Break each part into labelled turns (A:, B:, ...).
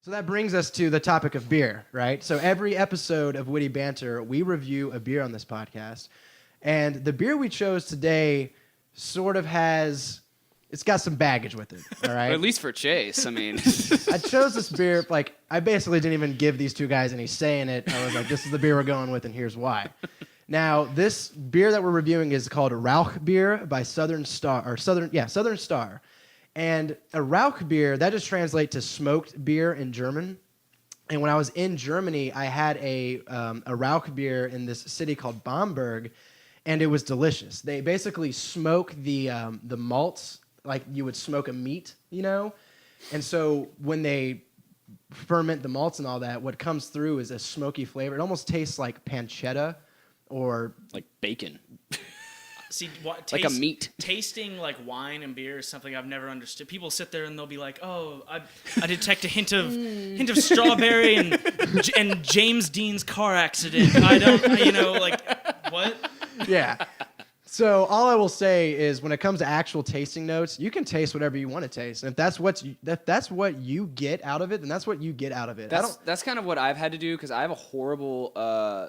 A: So that brings us to the topic of beer, right? So every episode of Witty Banter, we review a beer on this podcast. And the beer we chose today sort of it's got some baggage with it, all right?
B: Or at least for Chase, I mean.
A: I chose this beer, I basically didn't even give these two guys any say in it. I was like, this is the beer we're going with, and here's why. Now, this beer that we're reviewing is called Rauchbier by Southern Star. And a Rauchbier, that just translates to smoked beer in German. And when I was in Germany, I had a Rauchbier in this city called Bamberg, and it was delicious. They basically smoke the malts like you would smoke a meat, you know? And so when they ferment the malts and all that, what comes through is a smoky flavor. It almost tastes like pancetta or...
B: like bacon.
C: See,
B: like a meat.
C: Tasting like wine and beer is something I've never understood. People sit there and they'll be like, "Oh, I detect a hint of strawberry and James Dean's car accident." I don't, what?
A: Yeah. So all I will say is, when it comes to actual tasting notes, you can taste whatever you want to taste, and if that's what you get out of it, then that's what you get out of it.
B: That's kind of what I've had to do, because I have a horrible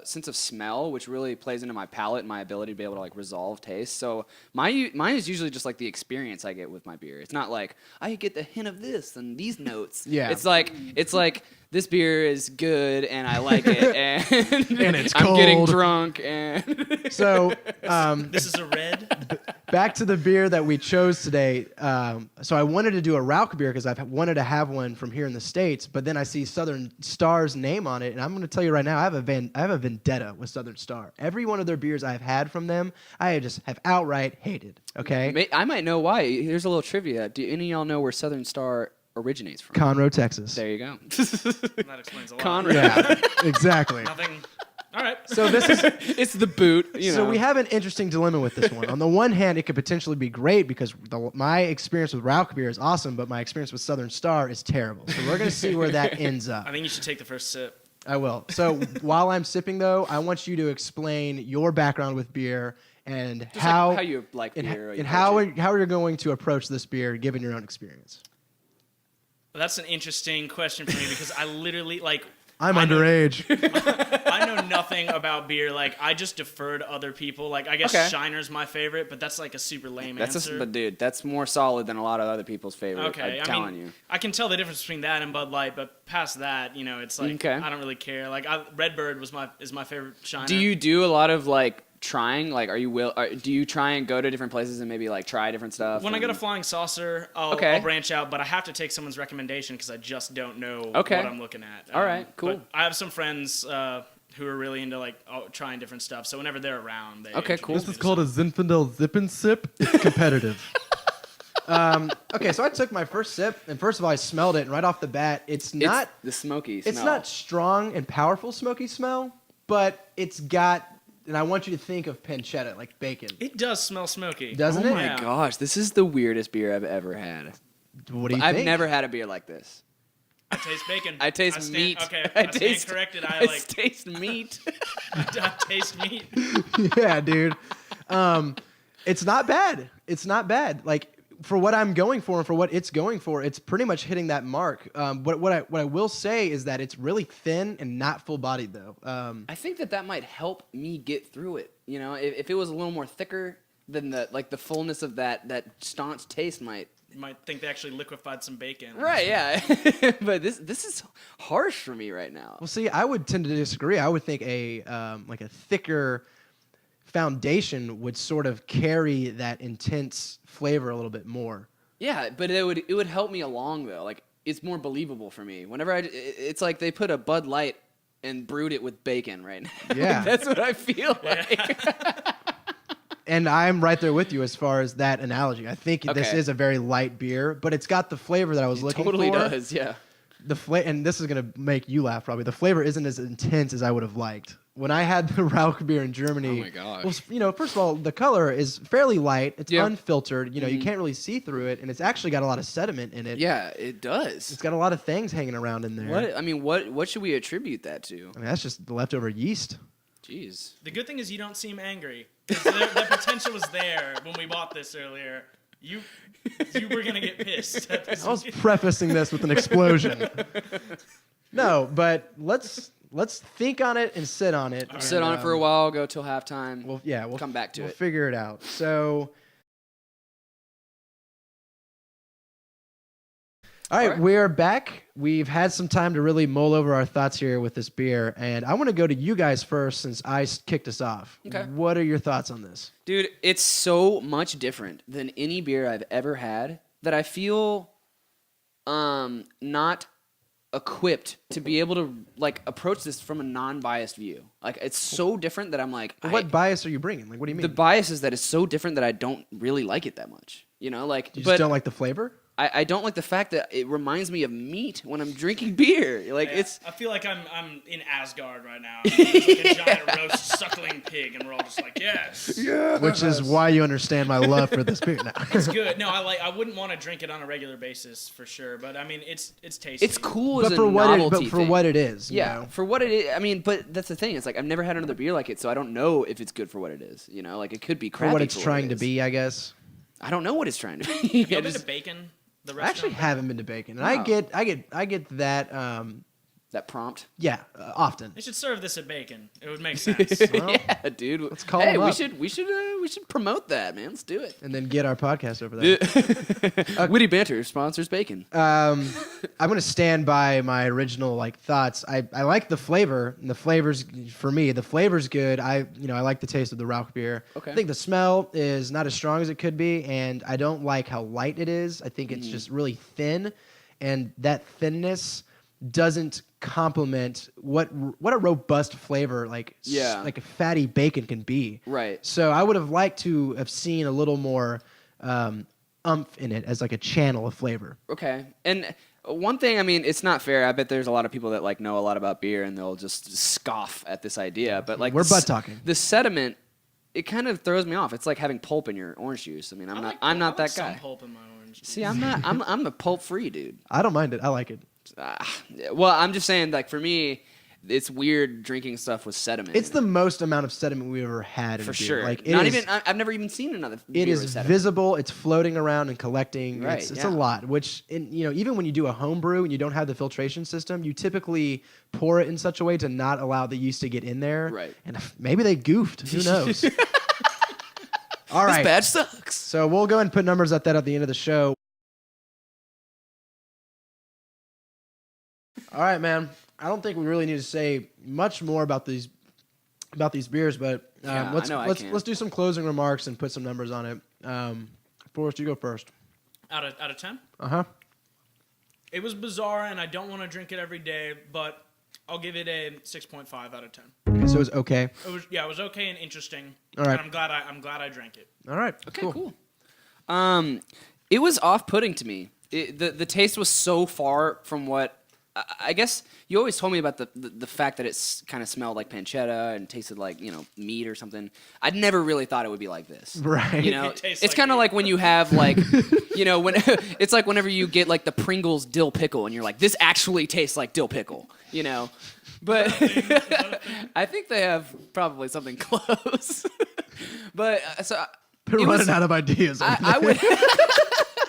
B: sense of smell, which really plays into my palate and my ability to be able to like resolve taste. So mine is usually just like the experience I get with my beer. It's not like I get the hint of this and these notes.
A: Yeah.
B: It's like this beer is good and I like it, and
A: it's
B: I'm
A: cold.
B: getting drunk, and
A: So
C: This is a red.
A: back to the beer that we chose today. So I wanted to do a Rauch beer because I've wanted to have one from here in the States, but then I see Southern Star's name on it, and I'm going to tell you right now, I have a vendetta with Southern Star. Every one of their beers I've had from them, I just have outright hated. Okay,
B: I might know why. Here's a little trivia. Do any of y'all know where Southern Star originates from?
A: Conroe, Texas.
B: There you go.
C: That explains a lot.
B: Conroe.
A: Yeah, exactly.
C: Nothing. All right.
A: So this is
B: It's the boot.
A: So we have an interesting dilemma with this one. On the one hand, it could potentially be great because my experience with Rauch beer is awesome, but my experience with Southern Star is terrible. So we're going to see where that ends up.
C: I think you should take the first sip.
A: I will. So while I'm sipping, though, I want you to explain your background with beer and
B: Just
A: how
B: like how you like beer.
A: and how you're going to approach this beer given your own experience.
C: Well, that's an interesting question for me because I literally
A: I'm underage.
C: I know nothing about beer. I just defer to other people. I guess Shiner's my favorite, but that's a super lame answer.
B: But dude, that's more solid than a lot of other people's favorite.
C: Okay,
B: I'm telling you.
C: I can tell the difference between that and Bud Light, but past that, it's I don't really care. Redbird is my favorite Shiner.
B: Do you do a lot of trying? Do you try and go to different places and maybe try different stuff?
C: When I go to Flying Saucer, I'll branch out, but I have to take someone's recommendation because I just don't know what I'm looking at.
B: All right, cool.
C: But I have some friends who are really into trying different stuff, so whenever they're around, they
B: cool.
A: This is called a Zinfandel Zip and Sip. It's competitive. Okay, so I took my first sip, and first of all, I smelled it, and right off the bat, it's not
B: the smoky smell.
A: It's not strong and powerful smoky smell, but it's got. And I want you to think of pancetta, like bacon.
C: It does smell smoky.
A: Doesn't it?
B: Oh my gosh, this is the weirdest beer I've ever had.
A: What do you think?
B: I've never had a beer like this.
C: I taste bacon.
B: I taste meat.
C: Okay, I stand corrected. I
B: taste meat.
C: I taste meat.
A: Yeah, dude. It's not bad. It's not bad. For what I'm going for and for what it's going for, it's pretty much hitting that mark. But what I will say is that it's really thin and not full-bodied, though.
B: I think that might help me get through it. If it was a little more thicker, then the fullness of that staunch taste might.
C: You might think they actually liquefied some bacon.
B: Right, yeah. But this is harsh for me right now.
A: Well, see, I would tend to disagree. I would think a thicker foundation would sort of carry that intense flavor a little bit more.
B: Yeah, but it would help me along though. It's more believable for me. Whenever it's like they put a Bud Light and brewed it with bacon right now.
A: Yeah.
B: That's what I feel like.
A: And I'm right there with you as far as that analogy. I think this is a very light beer, but it's got the flavor that I was looking for.
B: It totally does, yeah.
A: And this is going to make you laugh probably. The flavor isn't as intense as I would have liked. When I had the Rauch beer in Germany,
B: oh my gosh.
A: Well, first of all, the color is fairly light. It's unfiltered. You can't really see through it, and it's actually got a lot of sediment in it.
B: Yeah, it does.
A: It's got a lot of things hanging around in there.
B: What should we attribute that to?
A: That's just the leftover yeast.
B: Jeez.
C: The good thing is you don't seem angry. The potential was there when we bought this earlier. You were gonna get pissed.
A: I was prefacing this with an explosion. No, but let's think on it and sit on it. And,
B: Sit on it for a while, go till halftime.
A: We'll
B: come back to
A: we'll
B: it.
A: Figure it out. So, all right, we're back. We've had some time to really mull over our thoughts here with this beer, and I want to go to you guys first since I kicked us off.
B: Okay.
A: What are your thoughts on this?
B: Dude, it's so much different than any beer I've ever had that I feel not equipped to be able to like approach this from a non-biased view. Like it's so different that I'm like,
A: What bias are you bringing? Like, what do you mean?
B: The bias is that it's so different that I don't really like it that much. You know, like
A: You just don't like the flavor?
B: I don't like the fact that it reminds me of meat when I'm drinking beer. Like
C: I feel like I'm in Asgard right now. There's like a giant roast suckling pig, and we're all just like, yes.
A: Yeah. Which is why you understand my love for this beer now.
C: It's good. No, I wouldn't want to drink it on a regular basis for sure, but I mean, it's tasty.
B: It's cool
A: But
B: as
A: for
B: a novelty
A: for
B: thing.
A: what it is. you
B: Yeah,
A: know?
B: for what it is. I mean, but that's the thing. It's like I've never had another beer like it, so I don't know if it's good for what it is. You know, like it could be crappy
A: For what it's
B: for
A: trying
B: it
A: to
B: is.
A: be, I guess.
B: I don't know what it's trying to be.
C: Have you
B: I
C: ever been
B: just-
C: to Bacon? The
A: I actually
C: restaurant?
A: haven't been to Bacon, and
B: No.
A: I get that.
B: that prompt.
A: Often.
C: They should serve this at Bacon. It would make sense.
A: Well,
B: Yeah, dude.
A: let's call
B: hey,
A: them
B: we
A: up.
B: should promote that, man. Let's do it.
A: And then get our podcast over there.
B: Witty Banter sponsors bacon.
A: I'm gonna stand by my original thoughts. I like the flavor, and the flavors for me. The flavor's good. I like the taste of the Rauchbier.
B: Okay.
A: I think the smell is not as strong as it could be, and I don't like how light it is. I think it's just really thin, and that thinness doesn't complement what a robust flavor like a fatty bacon can be.
B: Right.
A: So I would have liked to have seen a little more umph in it as like a channel of flavor.
B: Okay. And one thing, I mean, it's not fair. I bet there's a lot of people that know a lot about beer and they'll just scoff at this idea. But
A: We're butt talking.
B: The sediment, it kind of throws me off. It's like having pulp in your orange juice. I mean, I'm
C: I
B: not
C: like
B: that guy.
C: Some pulp in my orange.
B: See, I'm not. I'm a pulp free dude.
A: I don't mind it. I like it.
B: Well, I'm just saying, for me, it's weird drinking stuff with sediment.
A: It's
B: in
A: the
B: it.
A: most amount of sediment we've ever had in
B: For
A: a beer.
B: sure.
A: Like
B: Not even. I've never even seen another.
A: It
B: beer
A: is
B: with sediment.
A: visible. It's floating around and collecting.
B: Right,
A: It's
B: yeah.
A: a lot. Which, even when you do a home brew and you don't have the filtration system, you typically pour it in such a way to not allow the yeast to get in there.
B: Right.
A: And maybe they goofed. Who knows? All right.
B: This badge sucks.
A: So we'll go ahead and put numbers at the end of the show. All right, man. I don't think we really need to say much more about these beers, but
B: Yeah,
A: let's
B: I know I
A: let's
B: can.
A: let's do some closing remarks and put some numbers on it. Forrest, you go first.
C: Out of 10?
A: Uh-huh.
C: It was bizarre, and I don't want to drink it every day, but I'll give it a 6.5 out of 10.
A: Okay, so it was okay.
C: It was okay and interesting.
A: All right.
C: And I'm glad I drank it.
A: All right.
B: Okay, cool. It was off-putting to me. The taste was so far from what I guess you always told me about the fact that it kind of smelled like pancetta and tasted like meat or something. I'd never really thought it would be like this.
A: Right.
C: It tastes
B: It's
C: like
B: kind of
C: meat.
B: like when you have when it's like whenever you get the Pringles dill pickle and you're like, this actually tastes like dill pickle. But I think they have probably something close. But so.
A: They're
B: it
A: running
B: was-
A: out of ideas.
B: I would.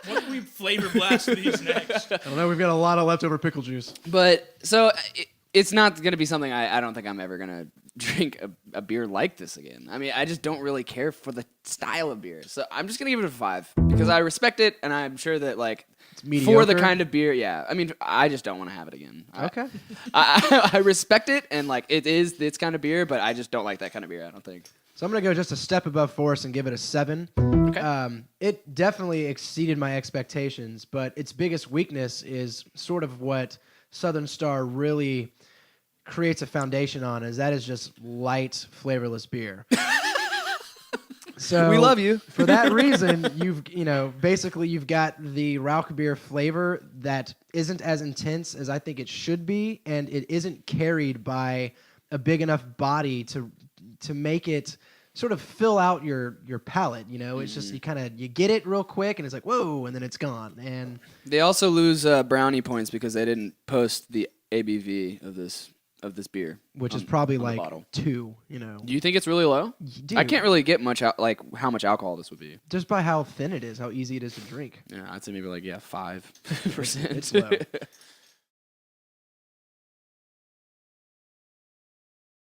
C: What do we flavor blast these next?
A: I don't know. We've got a lot of leftover pickle juice.
B: But so it's not going to be something I don't think I'm ever going to drink a beer like this again. I mean, I just don't really care for the style of beer. So I'm just going to give it a 5 because I respect it and I'm sure that
A: It's
B: for the
A: mediocre.
B: kind of beer, yeah. I mean, I just don't want to have it again.
A: Okay.
B: I respect it and it is this kind of beer, but I just don't like that kind of beer, I don't think.
A: So I'm going to go just a step above Forrest and give it a 7.
B: Okay.
A: It definitely exceeded my expectations, but its biggest weakness is sort of what Southern Star really creates a foundation on, is that is just light, flavorless beer. So
B: We love you.
A: For that reason, you've got the Rauchbier flavor that isn't as intense as I think it should be, and it isn't carried by a big enough body to make it sort of fill out your palate. It's just you get it real quick, and it's like whoa, and then it's gone. And
B: They also lose brownie points because they didn't post the ABV of this of this beer,
A: which is probably
B: on the
A: like
B: bottle.
A: 2. You know,
B: Do you think it's really low?
A: Dude,
B: I can't really get much out, like how much alcohol this would be.
A: just by how thin it is, how easy it is to drink.
B: Yeah, I'd say maybe like 5%.
A: It's low.